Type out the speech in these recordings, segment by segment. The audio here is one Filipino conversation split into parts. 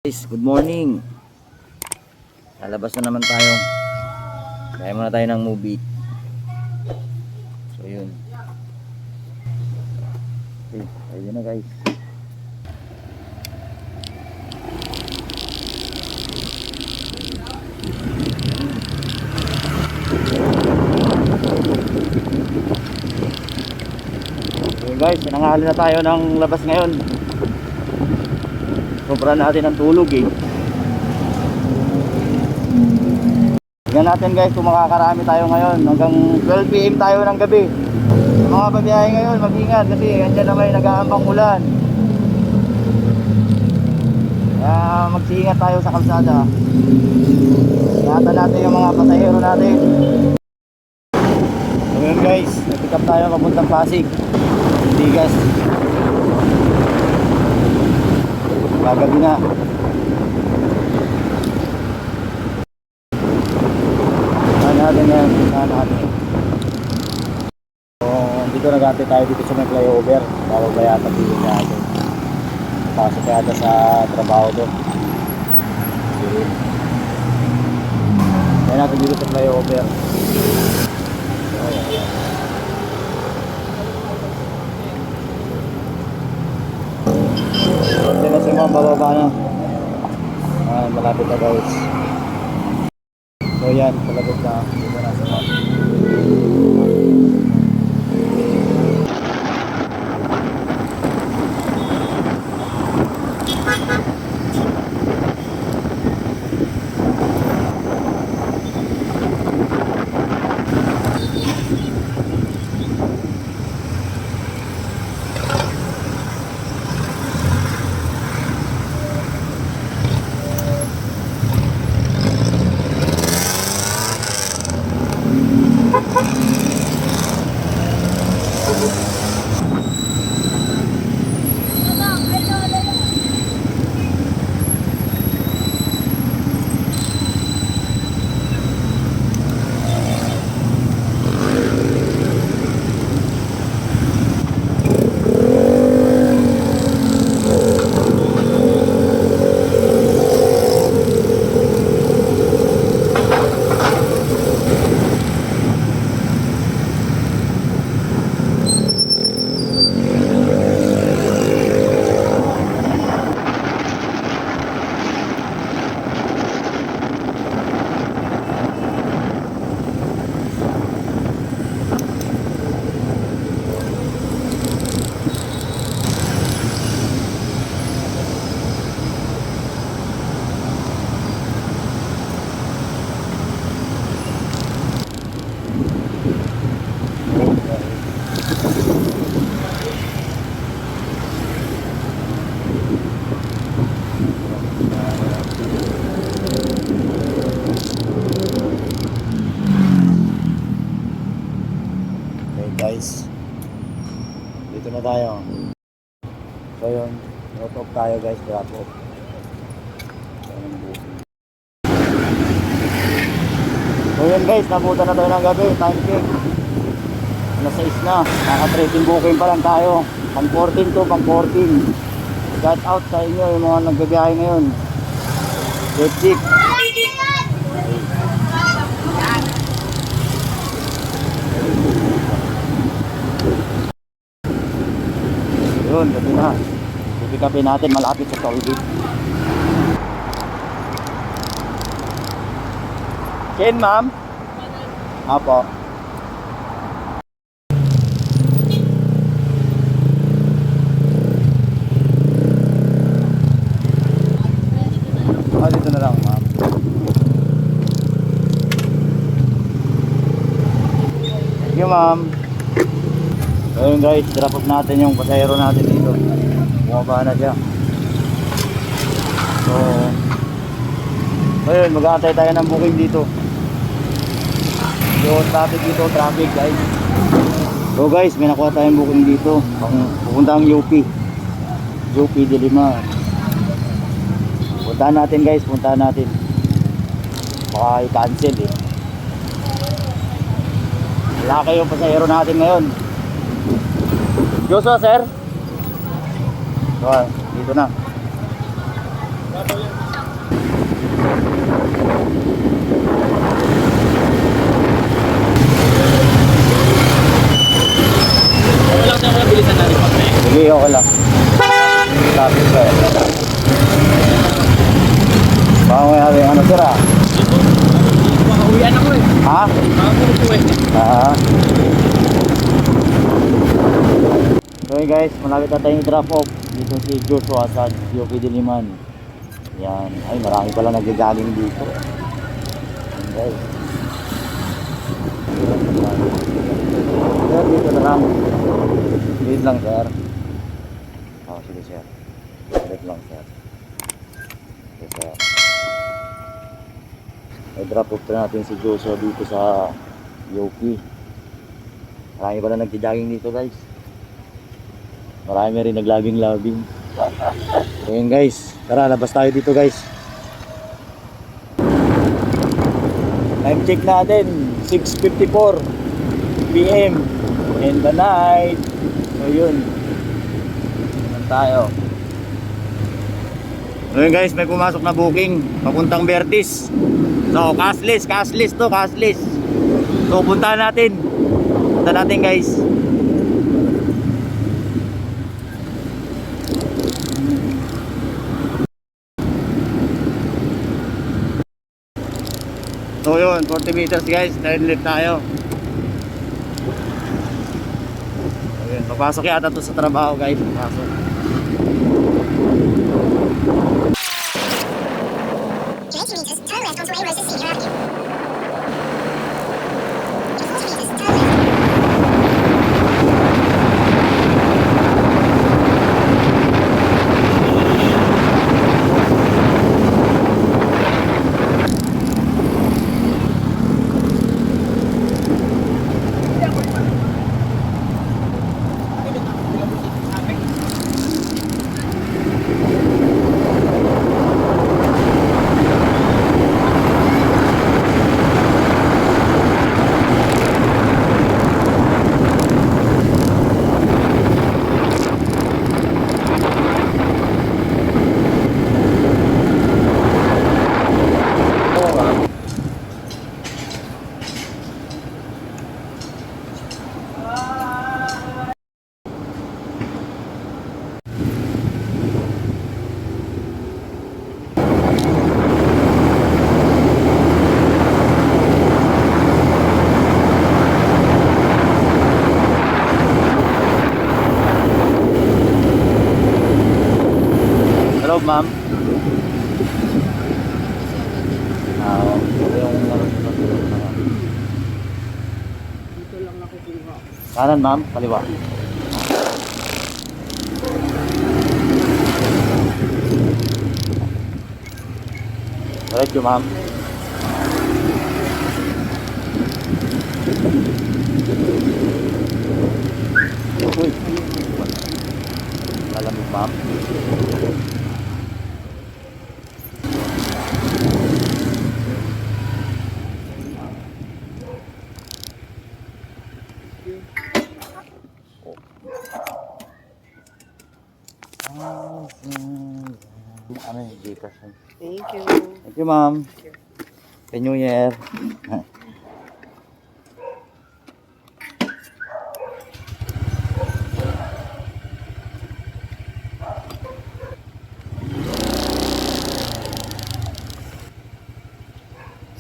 Guys, good morning. Lalabas na naman tayo. Kaya muna tayo ng movie. So yun. Okay, ayun na guys. So guys, nanghali na tayo ng labas ngayon. Sobra natin ang tulog eh. Tingnan natin guys kung makakarami tayo ngayon. Hanggang 12 PM tayo ng gabi. Mga babiyahe ngayon, mag-ingat kasi andyan na may nag-aambang ulan. Kaya mag-iingat tayo sa kalsada. Ingatan natin yung mga pasahero natin. So yun guys, nag-pick up tayo papuntang Pasig. Tigas. Gagabi na. Saan natin yan? Saan natin? So, dito nag-ante tayo dito sa may flyover. Bago ba yata dito natin. Pasok yata sa trabaho doon. Kaya natin dito sa flyover. So, ayan. Hindi na si ma'am, bababa na. Malapit na guys. So yan, malapit na. Dito na si ma'am. Guys, dito na tayo. So yun, drop off tayo guys, drop off. So yun guys, nabuta na tayo ng gabi, time check. Alas 6 na, naka-13 booking pa lang tayo. Pang 14 to, pang 14. Shout out sa inyo yung mga nagbibiyahe ngayon. Good check. Yun, gabi na. Pipikapin natin malapit sa tollgate. Ken, ma'am? Apo. Dito na lang, ma'am. Thank you, ma'am. Ayun guys, drop off natin yung pasahero natin dito. Bumaba na siya. So ayun, mag-aantay tayo ng booking dito. Yung traffic dito, traffic guys. So guys, may nakuha tayong booking dito. Pupunta ang UP Diliman. Puntahan natin guys, puntahan natin. Baka i-cancel eh. Laki yung pasahero natin ngayon. Joshua, sir? So, dito na. Okay lang. Tapos ba eh. Baka may haling ano sir ah. Makauwian ako eh. Ha? Makamulo eh. Ah. So hey guys, malapit na tayong drop off. Dito si Joshua sa Yoki Diliman. Yan. Ay, marami pala nagagaling dito. Yan guys. Sir, dito na lang. Wait lang sir. Oh, sige sir. Wait lang sir. Okay sir. I-drop off na natin si Joshua dito sa Yoki. Marami pala nagja-jogging dito guys. Marami rin naglabing-labing. So yun guys, tara labas tayo dito guys. Time check natin 6:54 PM in the night. So yun, naman tayo. So yun guys, may pumasok na booking papuntang Vertis. So cashless to, cashless. So punta natin guys. So yun, 40 meters guys, turn left tayo. So yun, papasok yata to sa trabaho guys, papasok. Turn left onto A Roses Senior Avenue. In 40 meters, turn left. Hello ma'am. Dito lang nakukuha. Kanan ma'am, kaliwa. Diretso ma'am. Uy. Lalamig ma'am. Ano yung Gcash? Thank you. Thank you ma'am. Happy New Year.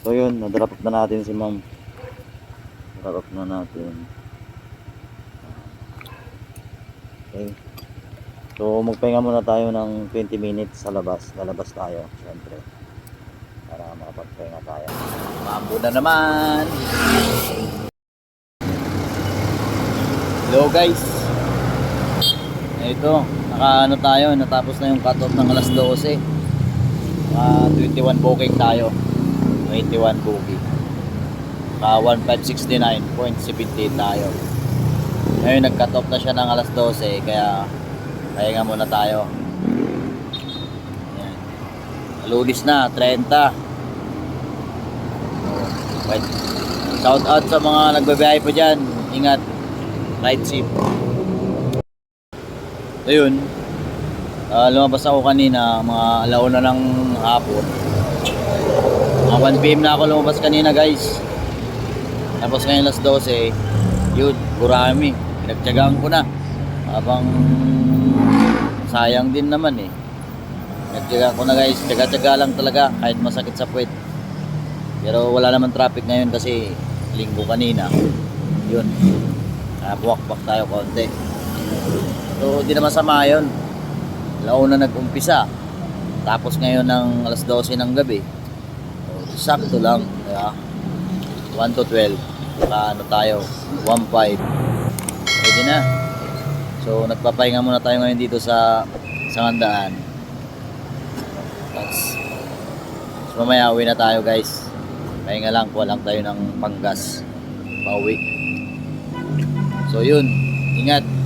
So yun, na-drop off na natin si ma'am. Drop off na natin. Okay. So magpahinga muna tayo ng 20 minutes sa labas. Lalabas tayo, syempre. Para makapagpahinga tayo. Mambo na naman! Hello guys! Ito, nakaano tayo, natapos na yung cut-off ng alas 12. 21 booking tayo. 21 booking. 1569.78 tayo. Ngayon nag-cut off na siya ng alas 12 kaya pahinga muna tayo. Ayan. Lulis na 30. Wait. Shout out sa mga nagbabiyahe pa dyan. Ingat. Ride safe. So yun, lumabas ako kanina mga alauna ng hapon. Mga 1 PM na ako lumabas kanina guys. Tapos ngayon alas 12, yun, gurami. Pinagtyagaan ko na. Habang sayang din naman eh. Nagtyaga ko na guys, tyaga-tyaga lang talaga kahit masakit sa puwet. Pero wala naman traffic ngayon kasi linggo kanina. Yun. Buwak-buwak tayo konti. So, di naman sama yun. Launa nag-umpisa. Tapos ngayon ng alas 12 ng gabi. So, sakto lang. Kaya, 1 to 12. Saka ano tayo, 1.5. Pwede na. So, nagpapahinga muna tayo ngayon dito sa Sangandaan. Tapos, mamaya uwi na tayo guys. Pahinga lang, kuha lang tayo ng panggas. Pauwi. So, yun. Ingat.